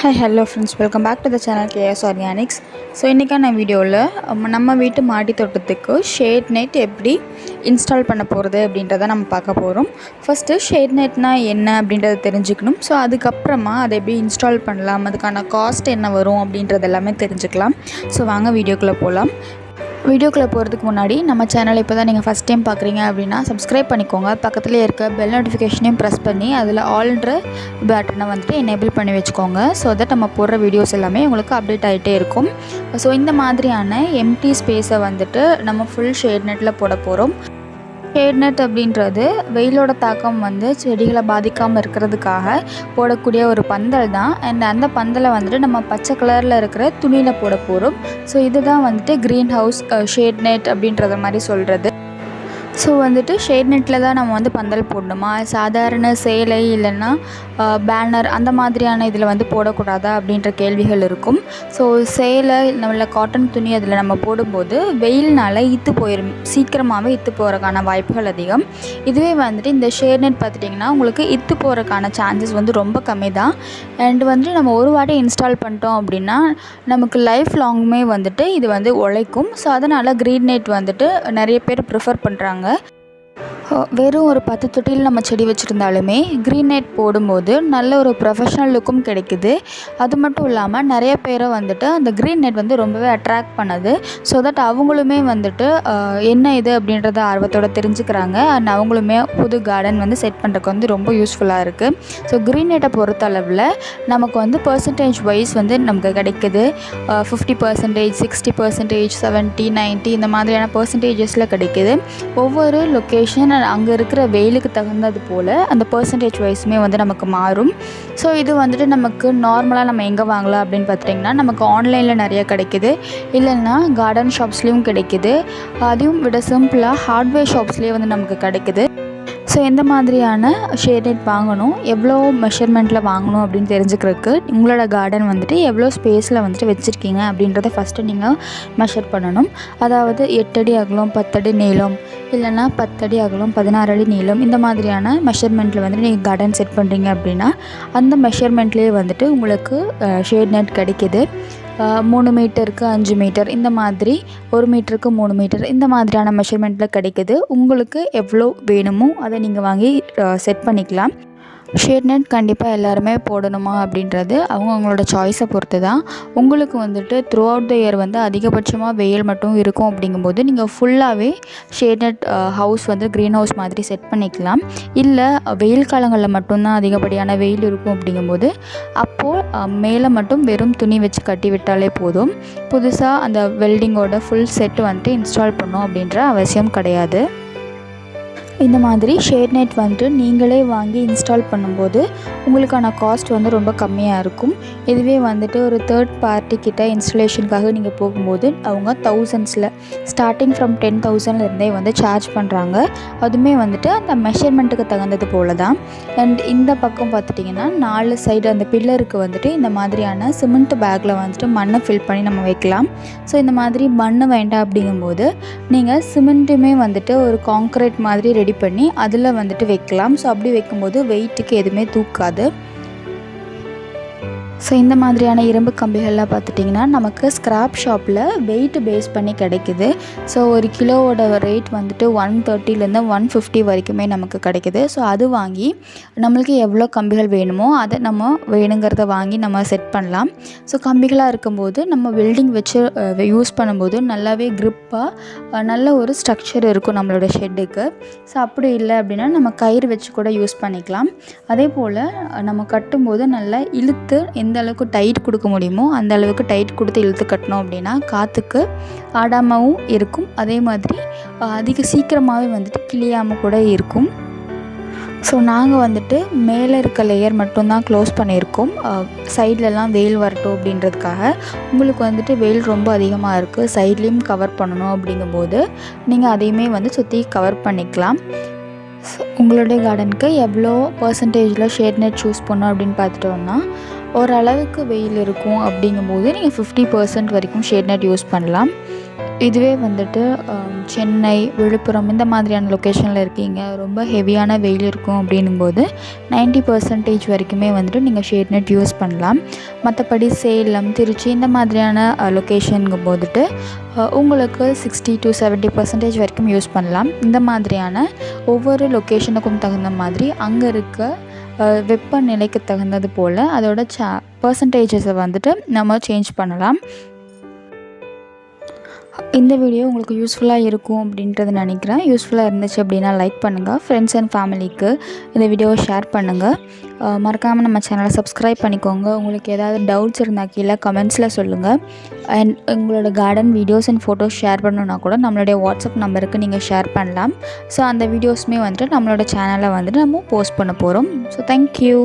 Hi, hello friends, welcome back to the channel K.S.organics. So இன்றைக்கான வீடியோவில் நம்ம வீட்டு மாடி தோட்டத்துக்கு ஷேட் நெட் எப்படி இன்ஸ்டால் பண்ண போகிறது அப்படின்றத நம்ம பார்க்க போகிறோம். ஃபஸ்ட்டு ஷேட் நெட்னால் என்ன அப்படின்றத தெரிஞ்சுக்கணும். ஸோ அதுக்கப்புறமா அதை எப்படி இன்ஸ்டால் பண்ணலாம், அதுக்கான காஸ்ட் என்ன வரும் அப்படின்றது எல்லாமே தெரிஞ்சுக்கலாம். ஸோ வாங்க வீடியோக்குள்ளே போகலாம். வீடியோக்குள்ளே போகிறதுக்கு முன்னாடி நம்ம சேனலை இப்போ தான் நீங்கள் ஃபஸ்ட் டைம் பார்க்குறீங்க அப்படின்னா சப்ஸ்கிரைப் பண்ணிக்கோங்க. பக்கத்தில் இருக்க பெல் நோட்டிஃபிகேஷனையும் ப்ரெஸ் பண்ணி அதில் ஆல்ன்ற பட்டனை வந்துட்டு எனேபிள் பண்ணி வச்சுக்கோங்க. ஸோ தட் நம்ம போடுற வீடியோஸ் எல்லாமே உங்களுக்கு அப்டேட் ஆகிட்டே இருக்கும். ஸோ இந்த மாதிரியான எம்டி ஸ்பேஸை வந்துட்டு நம்ம ஃபுல் ஷேட் நெட்டில் போட போகிறோம். ஷேட் நெட் அப்படின்றது வெயிலோட தாக்கம் வந்து செடிகளை பாதிக்காமல் இருக்கிறதுக்காக போடக்கூடிய ஒரு பந்தல் தான். அண்ட் அந்த பந்தலை வந்துட்டு நம்ம பச்சை கலரில் இருக்கிற துணியில் போட போகிறோம். ஸோ இதுதான் வந்துட்டு க்ரீன் ஹவுஸ் ஷேட் நெட் அப்படின்றத மாதிரி சொல்கிறது. ஸோ வந்துட்டு ஷேட் நெட்டில் தான் நம்ம வந்து பந்தல் போடணுமா, சாதாரண சேலை இல்லைன்னா பேனர் அந்த மாதிரியான இதில் வந்து போடக்கூடாதா அப்படின்ற கேள்விகள் இருக்கும். ஸோ சேலை நம்மள காட்டன் துணி அதில் நம்ம போடும்போது வெயில்னால் இத்து போயிடும், சீக்கிரமாகவே இத்து போகிறதுக்கான வாய்ப்புகள் அதிகம். இதுவே வந்துட்டு இந்த ஷேட் நெட் பார்த்துட்டிங்கன்னா உங்களுக்கு இத்து போகிறதுக்கான சான்சஸ் வந்து ரொம்ப கம்மி தான். அண்ட் வந்துட்டு நம்ம ஒரு வாட்டி இன்ஸ்டால் பண்ணிட்டோம் அப்படின்னா நமக்கு லைஃப் லாங்குமே வந்துட்டு இது வந்து உழைக்கும். ஸோ அதனால் க்ரீன் நெட் வந்துட்டு நிறைய பேர் ப்ரிஃபர் பண்ணுறாங்க. வெறும் ஒரு 10 தொட்டியில் நம்ம செடி வச்சுருந்தாலுமே க்ரீன் நெட் போடும்போது நல்ல ஒரு ப்ரொஃபஷ்னல் லுக்கும் கிடைக்குது. அது மட்டும் இல்லாமல் நிறைய பேரை வந்துட்டு அந்த க்ரீன் நெட் வந்து ரொம்பவே அட்ராக்ட் பண்ணுது. ஸோ தட் அவங்களுமே வந்துட்டு என்ன இது அப்படின்றத ஆர்வத்தோடு தெரிஞ்சுக்கிறாங்க. அண்ட் அவங்களுமே புது கார்டன் வந்து செட் பண்ணுறதுக்கு வந்து ரொம்ப யூஸ்ஃபுல்லாக இருக்குது. ஸோ க்ரீன் நெட்டை பொறுத்தளவில் நமக்கு வந்து பர்சன்டேஜ் வைஸ் வந்து நமக்கு கிடைக்குது. 50%, 60%, 70, 90 இந்த மாதிரியான பர்சன்டேஜஸில் கிடைக்குது. ஒவ்வொரு லொக்கேஷன் அங்கே இருக்கிற வெயிலுக்கு தகுந்தது போல் அந்த பர்சன்டேஜ் வைஸுமே வந்து நமக்கு மாறும். ஸோ இது வந்துட்டு நமக்கு நார்மலாக நம்ம எங்கே வாங்கலாம் அப்படின்னு பார்த்துட்டிங்கன்னா நமக்கு ஆன்லைனில் நிறைய கிடைக்கிது, இல்லைன்னா கார்டன் ஷாப்ஸ்லேயும் கிடைக்கிது. அதையும் விட சிம்பிளாக ஹார்ட்வேர் ஷாப்ஸ்லேயே வந்து நமக்கு கிடைக்குது. ஸோ எந்த மாதிரியான ஷேட் நெட் வாங்கணும், எவ்வளோ மெஷர்மெண்ட்டில் வாங்கணும் அப்படின்னு தெரிஞ்சுக்கிறதுக்கு உங்களோட கார்டன் வந்துட்டு எவ்வளோ ஸ்பேஸில் வந்துட்டு வச்சுருக்கீங்க அப்படின்றத ஃபஸ்ட்டு நீங்கள் மெஷர் பண்ணணும். அதாவது 8 அடி அகலம், 10 அடி நீளம், இல்லைன்னா 10 அடி அகலம், 16 அடி நீளம், இந்த மாதிரியான மெஷர்மெண்ட்டில் வந்துட்டு நீங்கள் கார்டன் செட் பண்ணுறீங்க அப்படின்னா அந்த மெஷர்மெண்ட்லேயே வந்துட்டு உங்களுக்கு ஷேட் நெட் கிடைக்கிது. 3 மீட்டருக்கு 5 மீட்டர், இந்த மாதிரி 1 மீட்டருக்கு 3 மீட்டர், இந்த மாதிரியான மெஷர்மெண்ட்டில் கிடைக்குது. உங்களுக்கு எவ்வளோ வேணுமோ அதை நீங்கள் வாங்கி செட் பண்ணிக்கலாம். ஷேட் நெட் கண்டிப்பாக எல்லாருமே போடணுமா அப்படின்றது அவங்களோட சாய்ஸை பொறுத்து தான். உங்களுக்கு வந்துட்டு த்ரூ அவுட் த இயர் வந்து அதிகபட்சமாக வெயில் மட்டும் இருக்கும் அப்படிங்கும்போது நீங்கள் ஃபுல்லாகவே ஷேட் நெட் ஹவுஸ் வந்து க்ரீன் ஹவுஸ் மாதிரி செட் பண்ணிக்கலாம். இல்லை வெயில் காலங்களில் மட்டும்தான் அதிகப்படியான வெயில் இருக்கும் அப்படிங்கும்போது அப்போது மேலே மட்டும் வெறும் துணி வச்சு கட்டி விட்டாலே போதும். புதுசாக அந்த வெல்டிங்கோட ஃபுல் செட்டு வந்துட்டு இன்ஸ்டால் பண்ணணும் அப்படின்ற அவசியம் கிடையாது. இந்த மாதிரி ஷேட் நெட் வந்துட்டு நீங்களே வாங்கி இன்ஸ்டால் பண்ணும்போது உங்களுக்கான காஸ்ட் வந்து ரொம்ப கம்மியாக இருக்கும். இதுவே வந்துட்டு ஒரு தேர்ட் பார்ட்டி கிட்ட இன்ஸ்டலேஷனுக்காக நீங்கள் போகும்போது அவங்க தௌசண்ட்ஸில் ஸ்டார்டிங் ஃப்ரம் 10,000லேருந்தே வந்து சார்ஜ் பண்ணுறாங்க. அதுவுமே வந்துட்டு அந்த மெஷர்மெண்ட்டுக்கு தகுந்தது போல தான். அண்ட் இந்த பக்கம் பார்த்துட்டிங்கன்னா 4 சைடு அந்த பில்லருக்கு வந்துட்டு இந்த மாதிரியான சிமெண்ட் பேக்கில் வந்துட்டு மண்ணை ஃபில் பண்ணி நம்ம வைக்கலாம். ஸோ இந்த மாதிரி மண் வேண்டாம் அப்படிங்கும்போது நீங்கள் சிமெண்ட்டுமே வந்துட்டு ஒரு காங்க்ரீட் மாதிரி ரெடி பண்ணி அதில் வந்துட்டு வைக்கலாம். ஸோ அப்படி வைக்கும்போது வெயிட்டுக்கு எதுவுமே தூக்காது. ஸோ இந்த மாதிரியான இரும்பு கம்பிகள்லாம் பார்த்துட்டிங்கன்னா நமக்கு ஸ்க்ராப் ஷாப்பில் வெயிட் பேஸ் பண்ணி கிடைக்குது. ஸோ ஒரு கிலோவோட ரேட் வந்துட்டு 130லேருந்து 150 வரைக்குமே நமக்கு கிடைக்குது. ஸோ அது வாங்கி நம்மளுக்கு எவ்வளோ கம்பிகள் வேணுமோ அதை நம்ம வேணுங்கிறத வாங்கி நம்ம செட் பண்ணலாம். ஸோ கம்பிகளாக இருக்கும்போது நம்ம வெல்டிங் வச்சு யூஸ் பண்ணும்போது நல்லாவே க்ரிப்பாக நல்ல ஒரு ஸ்ட்ரக்சர் இருக்கும் நம்மளோட ஷெட்டுக்கு. ஸோ அப்படி இல்லை அப்படின்னா நம்ம கயிறு வச்சு கூட யூஸ் பண்ணிக்கலாம். அதே போல் நம்ம கட்டும்போது நல்லா இழுத்து எந்த அளவுக்கு டைட் கொடுக்க முடியுமோ அந்த அளவுக்கு டைட் கொடுத்து இழுத்து கட்டணும் அப்படின்னா காற்றுக்கு ஆடாமவும் இருக்கும். அதே மாதிரி அதிக சீக்கிரமாகவே வந்துட்டு கிளியாமல் கூட இருக்கும். ஸோ நாங்கள் வந்துட்டு மேலே இருக்க லேயர் மட்டும்தான் க்ளோஸ் பண்ணியிருக்கோம். சைட்லலாம் வெயில் வரட்டும் அப்படின்றதுக்காக. உங்களுக்கு வந்துட்டு வெயில் ரொம்ப அதிகமாக இருக்குது, சைட்லேயும் கவர் பண்ணணும் அப்படிங்கும்போது நீங்கள் அதையுமே வந்து சுற்றி கவர் பண்ணிக்கலாம். உங்களுடைய கார்டனுக்கு எவ்வளோ பர்சன்டேஜில் ஷேட் நெட் சூஸ் பண்ணணும் அப்படின்னு பார்த்துட்டோன்னா ஓரளவுக்கு வெயில் இருக்கும் அப்படிங்கும்போது நீங்கள் 50% வரைக்கும் ஷேட் நெட் யூஸ் பண்ணலாம். இதுவே வந்துட்டு சென்னை, விழுப்புரம் இந்த மாதிரியான லொக்கேஷனில் இருக்கீங்க, ரொம்ப ஹெவியான வெயில் இருக்கும் அப்படின்னும்போது 90% வரைக்குமே வந்துட்டு நீங்கள் ஷேட் நெட் யூஸ் பண்ணலாம். மற்றபடி சேலம், திருச்சி இந்த மாதிரியான லொக்கேஷனுங்கும் போதுட்டு உங்களுக்கு 60 to 70% வரைக்கும் யூஸ் பண்ணலாம். இந்த மாதிரியான ஒவ்வொரு லொக்கேஷனுக்கும் தகுந்த மாதிரி அங்கே இருக்க வெப்பநிலைக்கு தகுந்தது போல் அதோட பர்சன்டேஜஸை வந்துட்டு நம்ம சேஞ்ச் பண்ணலாம். இந்த வீடியோ உங்களுக்கு யூஸ்ஃபுல்லாக இருக்கும் அப்படின்றது நினைக்கிறேன். யூஸ்ஃபுல்லாக இருந்துச்சு அப்படின்னா லைக் பண்ணுங்கள். ஃப்ரெண்ட்ஸ் அண்ட் ஃபேமிலிக்கு இந்த வீடியோவை ஷேர் பண்ணுங்கள். மறக்காமல் நம்ம சேனலை சப்ஸ்கிரைப் பண்ணிக்கோங்க. உங்களுக்கு ஏதாவது டவுட்ஸ் இருந்தால் கீழே கமெண்ட்ஸில் சொல்லுங்கள். அண்ட் உங்களோட garden videos and photos share பண்ணணுன்னா கூட நம்மளுடைய வாட்ஸ்அப் நம்பருக்கு நீங்கள் ஷேர் பண்ணலாம். ஸோ அந்த வீடியோஸுமே வந்துட்டு நம்மளோட சேனலில் வந்துட்டு நம்ம போஸ்ட் பண்ண போகிறோம். So thank you.